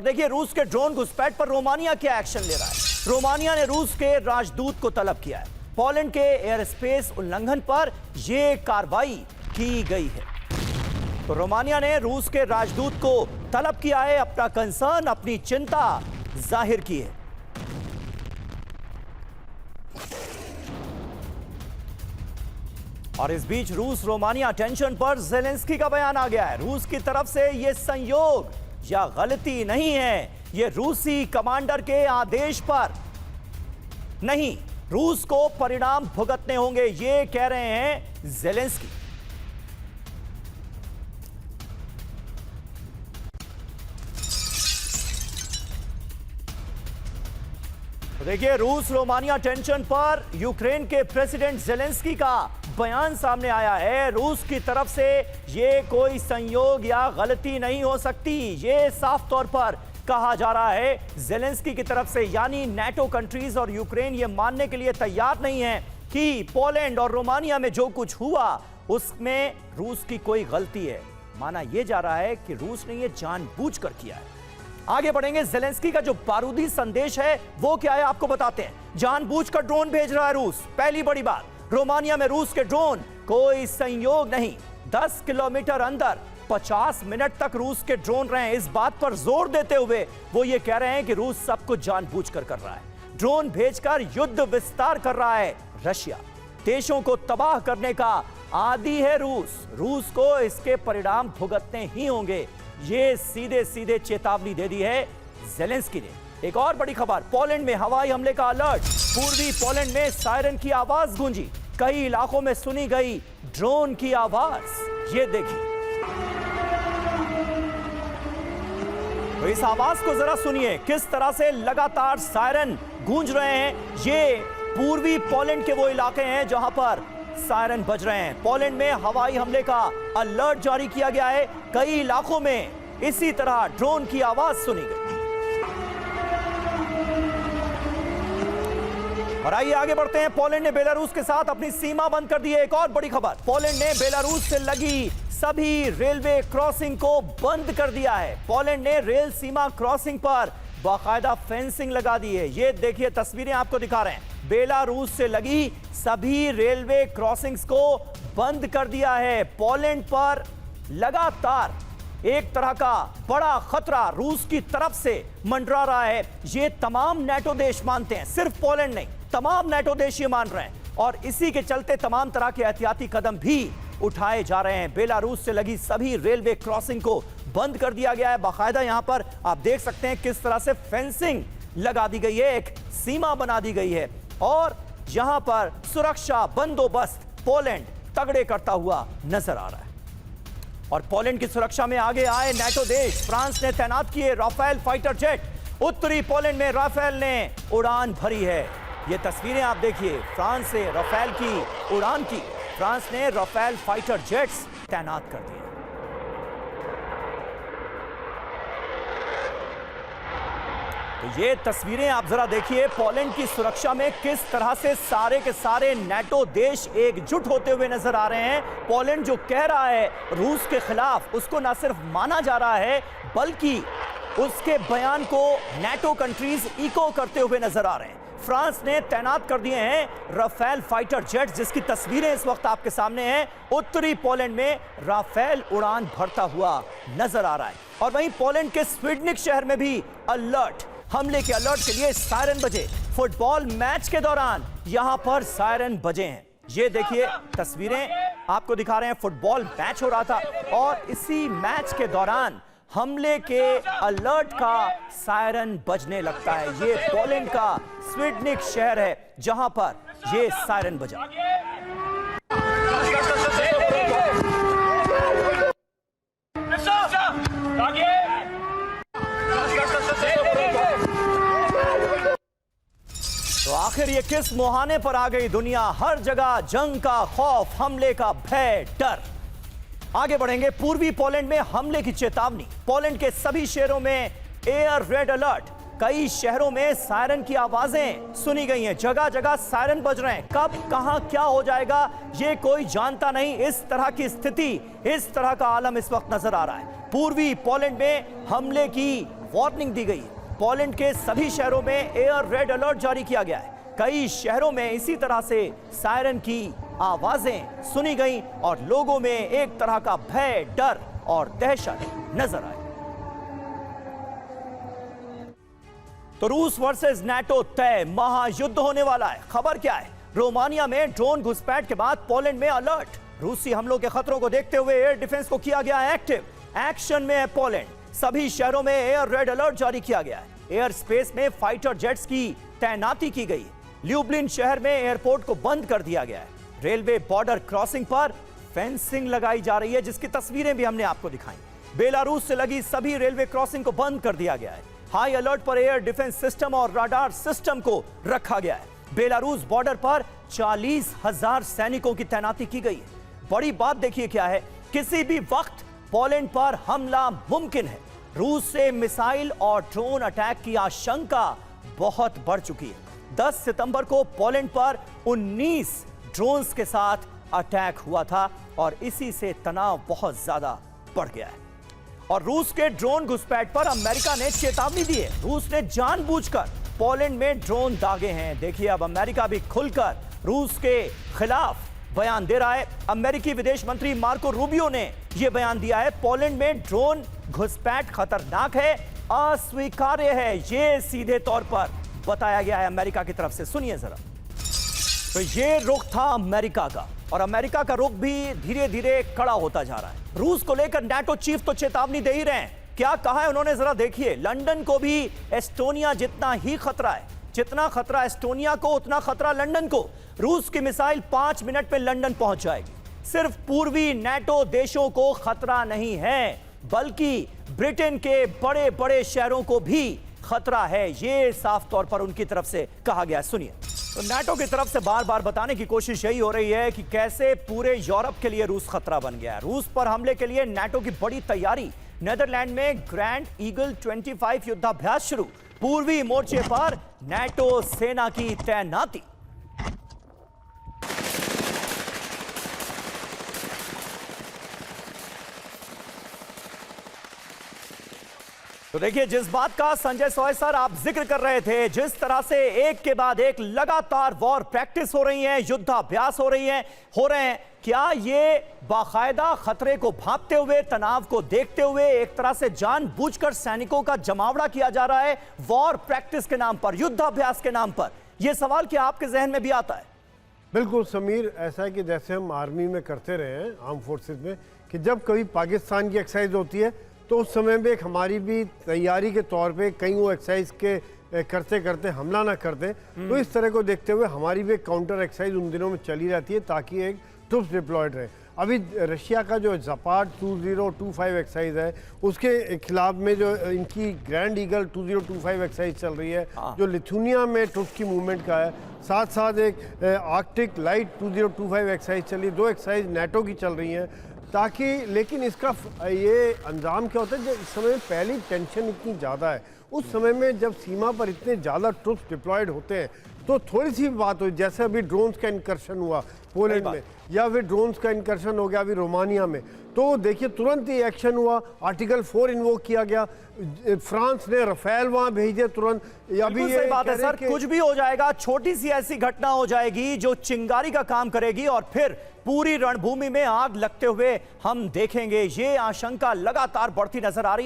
देखिए रूस के ड्रोन घुसपैठ पर रोमानिया क्या एक्शन ले रहा है। रोमानिया ने रूस के राजदूत को तलब किया है। पोलैंड के एयर स्पेस उल्लंघन पर यह कार्रवाई की गई है। तो रोमानिया ने रूस के राजदूत को तलब किया है, अपना कंसर्न, अपनी चिंता जाहिर की है। और इस बीच रूस रोमानिया टेंशन पर ज़ेलेंस्की का बयान आ गया है। रूस की तरफ से यह संयोग या गलती नहीं है, यह रूसी कमांडर के आदेश पर नहीं, रूस को परिणाम भुगतने होंगे, ये कह रहे हैं ज़ेलेंस्की। देखिए रूस रोमानिया टेंशन पर यूक्रेन के प्रेसिडेंट ज़ेलेंस्की का बयान सामने आया है। रूस की तरफ से यह कोई संयोग या गलती नहीं हो सकती, यह साफ तौर पर कहा जा रहा है ज़ेलेंस्की की तरफ से। यानी नेटो कंट्रीज और यूक्रेन यह मानने के लिए तैयार नहीं है कि पोलैंड और रोमानिया में जो कुछ हुआ उसमें रूस की कोई गलती है। माना यह जा रहा है कि रूस ने यह जानबूझकर किया है। आगे बढ़ेंगे, ज़ेलेंस्की का जो बारूदी संदेश है वो क्या है आपको बताते हैं। जानबूझकर ड्रोन भेज रहा है रूस, पहली बड़ी बात। रोमानिया में रूस के ड्रोन कोई संयोग नहीं। 10 किलोमीटर अंदर 50 मिनट तक रूस के ड्रोन रहे। इस बात पर जोर देते हुए वो ये कह रहे हैं कि रूस सब कुछ जानबूझकर कर रहा है। ड्रोन भेजकर युद्ध विस्तार कर रहा है रशिया। देशों को तबाह करने का आदी है रूस। रूस को इसके परिणाम भुगतने ही होंगे, ये सीधे सीधे चेतावनी दे दी है ज़ेलेंस्की ने। एक और बड़ी खबर, पोलैंड में हवाई हमले का अलर्ट। पूर्वी पोलैंड में सायरन की आवाज गूंजी, कई इलाकों में सुनी गई ड्रोन की आवाज। ये देखिए, तो इस आवाज को जरा सुनिए, किस तरह से लगातार सायरन गूंज रहे हैं। ये पूर्वी पोलैंड के वो इलाके हैं जहां पर सायरन बज रहे हैं। पोलैंड में हवाई हमले का अलर्ट जारी किया गया है। कई इलाकों में इसी तरह ड्रोन की आवाज सुनी गई। और आइए आगे बढ़ते हैं। पोलैंड ने बेलारूस के साथ अपनी सीमा बंद कर दी है। एक और बड़ी खबर, पोलैंड ने बेलारूस से लगी सभी रेलवे क्रॉसिंग को बंद कर दिया है। पोलैंड ने रेल सीमा क्रॉसिंग पर बाकायदा फेंसिंग लगा दी है। ये देखिए तस्वीरें आपको दिखा रहे हैं। बेलारूस से लगी सभी रेलवे क्रॉसिंग्स को बंद कर दिया है। पोलैंड पर लगातार एक तरह का बड़ा खतरा रूस की तरफ से मंडरा रहा है। ये तमाम नेटो देश मानते हैं, सिर्फ पोलैंड नहीं, तमाम नेटो देश ये मान रहे हैं। और इसी के चलते तमाम तरह के एहतियाती कदम भी उठाए जा रहे हैं। बेलारूस से लगी सभी रेलवे क्रॉसिंग को बंद कर दिया गया है। बाकायदा यहां पर आप देख सकते हैं किस तरह से फेंसिंग लगा दी गई है, एक सीमा बना दी गई है। और यहां पर सुरक्षा बंदोबस्त पोलैंड तगड़े करता हुआ नजर आ रहा है। और पोलैंड की सुरक्षा में आगे आए नेटो देश। फ्रांस ने तैनात किए राफेल फाइटर जेट। उत्तरी पोलैंड में राफेल ने उड़ान भरी है। ये तस्वीरें आप देखिए, फ्रांस से राफेल की उड़ान की। फ्रांस ने राफेल फाइटर जेट्स तैनात कर दिए। तो ये तस्वीरें आप जरा देखिए, पोलैंड की सुरक्षा में किस तरह से सारे के सारे नेटो देश एकजुट होते हुए नजर आ रहे हैं। पोलैंड जो कह रहा है रूस के खिलाफ, उसको ना सिर्फ माना जा रहा है बल्कि उसके बयान को नेटो कंट्रीज इको करते हुए नजर आ रहे हैं। फ्रांस ने तैनात कर दिए हैं राफेल फाइटर जेट, जिसकी तस्वीरें इस वक्त आपके सामने हैं। उत्तरी पोलैंड में राफेल उड़ान भरता हुआ नजर आ रहा है। और वहीं पोलैंड के स्वीडनिक शहर में भी अलर्ट, हमले के अलर्ट के लिए सायरन बजे। फुटबॉल मैच के दौरान यहां पर सायरन बजे हैं। ये देखिए तस्वीरें आपको दिखा रहे हैं, फुटबॉल मैच हो रहा था और इसी मैच के दौरान हमले के अलर्ट का सायरन बजने लगता है। ये पोलैंड का स्वीडनिक शहर है जहां पर ये सायरन बजा। तो आखिर ये किस मुहाने पर आ गई दुनिया। हर जगह जंग का खौफ, हमले का भय, डर। आगे बढ़ेंगे, पूर्वी पोलैंड में हमले की चेतावनी। पोलैंड के सभी शहरों में एयर रेड अलर्ट। कई शहरों में सायरन की आवाजें सुनी गई हैं, जगह जगह सायरन बज रहे हैं। कब कहां क्या हो जाएगा ये कोई जानता नहीं। इस तरह की स्थिति, इस तरह का आलम इस वक्त नजर आ रहा है। पूर्वी पोलैंड में हमले की वार्निंग दी गई है। पोलैंड के सभी शहरों में एयर रेड अलर्ट जारी किया गया है। कई शहरों में इसी तरह से सायरन की आवाजें सुनी गई और लोगों में एक तरह का भय, डर और दहशत नजर आई। तो रूस वर्सेस नाटो तय, महायुद्ध होने वाला है। खबर क्या है? रोमानिया में ड्रोन घुसपैठ के बाद पोलैंड में अलर्ट। रूसी हमलों के खतरों को देखते हुए एयर डिफेंस को किया गया एक्टिव। एक्शन में है पोलैंड। सभी शहरों में एयर रेड अलर्ट जारी किया गया है। एयर स्पेस में फाइटर जेट्स की तैनाती की गई है। ल्यूब्लिन शहर में एयरपोर्ट को बंद कर दिया गया है। रेलवे बॉर्डर क्रॉसिंग पर फेंसिंग लगाई जा रही है, जिसकी तस्वीरें भी हमने आपको दिखाई। बेलारूस से लगी सभी रेलवे क्रॉसिंग को बंद कर दिया गया है। हाई अलर्ट पर एयर डिफेंस सिस्टम और राडार सिस्टम को रखा गया है। बेलारूस बॉर्डर पर 40,000 सैनिकों की तैनाती की गई है। बड़ी बात देखिए क्या है, किसी भी वक्त पोलैंड पर हमला मुमकिन है। रूस से मिसाइल और ड्रोन अटैक की आशंका बहुत बढ़ चुकी है। 10 सितंबर को पोलैंड पर 19 ड्रोन्स के साथ अटैक हुआ था और इसी से तनाव बहुत ज्यादा बढ़ गया है। और रूस के ड्रोन घुसपैठ पर अमेरिका ने चेतावनी दी है। रूस ने जानबूझकर पोलैंड में ड्रोन दागे हैं। देखिए अब अमेरिका भी खुलकर रूस के खिलाफ बयान दे रहा है। अमेरिकी विदेश मंत्री मार्को रूबियो ने यह बयान दिया है, पोलैंड में ड्रोन घुसपैठ खतरनाक है, अस्वीकार्य है। यह सीधे तौर पर बताया गया है अमेरिका की तरफ से। सुनिए जरा। तो ये रुख था अमेरिका का, और अमेरिका का रुख भी धीरे धीरे कड़ा होता जा रहा है। रूस को लेकर नाटो चीफ तो चेतावनी दे ही रहे हैं। क्या कहा है उन्होंने, जरा देखिए। लंदन को भी एस्टोनिया जितना ही खतरा है। जितना खतरा एस्टोनिया को, उतना खतरा लंदन को। रूस की मिसाइल 5 मिनट में लंदन पहुंच जाएगी। सिर्फ पूर्वी नाटो देशों को खतरा नहीं है, बल्कि ब्रिटेन के बड़े बड़े शहरों को भी खतरा है। यह साफ तौर पर उनकी तरफ से कहा गया। सुनिए। तो नाटो की तरफ से बार बार बताने की कोशिश यही हो रही है कि कैसे पूरे यूरोप के लिए रूस खतरा बन गया है। रूस पर हमले के लिए नाटो की बड़ी तैयारी। नेदरलैंड में ग्रैंड ईगल 25 युद्धाभ्यास शुरू। पूर्वी मोर्चे पर नाटो सेना की तैनाती। तो देखिए, जिस बात का संजय सॉय सर आप जिक्र कर रहे थे, जिस तरह से एक के बाद एक लगातार वॉर प्रैक्टिस हो रही है, युद्धाभ्यास हो रहे हैं, क्या ये बाकायदा खतरे को भांपते हुए, तनाव को देखते हुए एक तरह से जानबूझकर सैनिकों का जमावड़ा किया जा रहा है वॉर प्रैक्टिस के नाम पर, युद्धाभ्यास के नाम पर? यह सवाल क्या आपके जहन में भी आता है? बिल्कुल समीर, ऐसा है कि जैसे हम आर्मी में करते रहे हैं, आर्म फोर्सेस में, कि जब कभी पाकिस्तान की एक्सरसाइज होती है तो उस समय में एक हमारी भी तैयारी के तौर पे कहीं वो एक्सरसाइज के करते करते हमला ना करते, तो इस तरह को देखते हुए हमारी भी काउंटर एक्सरसाइज उन दिनों में चली रहती है ताकि एक ट्रूप्स डिप्लॉयड रहे। अभी रशिया का जो ज़ापाड 2025 एक्सरसाइज है, उसके खिलाफ में जो इनकी ग्रैंड ईगल 2025 एक्सरसाइज चल रही है, जो लिथुनिया में ट्रूप्स की मूवमेंट का है, साथ साथ एक आर्कटिक लाइट 2025 एक्सरसाइज चल रही है। 2 एक्सरसाइज नाटो की चल रही हैं ताकि, लेकिन इसका ये अंजाम क्या होता है, जब इस समय पहली टेंशन इतनी ज़्यादा है, उस समय में जब सीमा पर इतने ज़्यादा ट्रूप्स डिप्लॉयड होते हैं तो थोड़ी सी बात हुई, जैसे अभी ड्रोन्स का इनकर्शन हुआ पोलैंड में, या फिर ड्रोन्स का इनकर्शन हो गया अभी रोमानिया में, तो देखिए तुरंत ही एक्शन हुआ, आर्टिकल 4 इन्वोक किया गया, फ्रांस ने रफेल वहां भेजे तुरंत। अभी ये सही बात है सर, कुछ भी हो जाएगा, छोटी सी ऐसी घटना हो जाएगी जो चिंगारी का काम करेगी और फिर पूरी रणभूमि में आग लगते हुए हम देखेंगे। ये आशंका लगातार बढ़ती नजर आ रही है।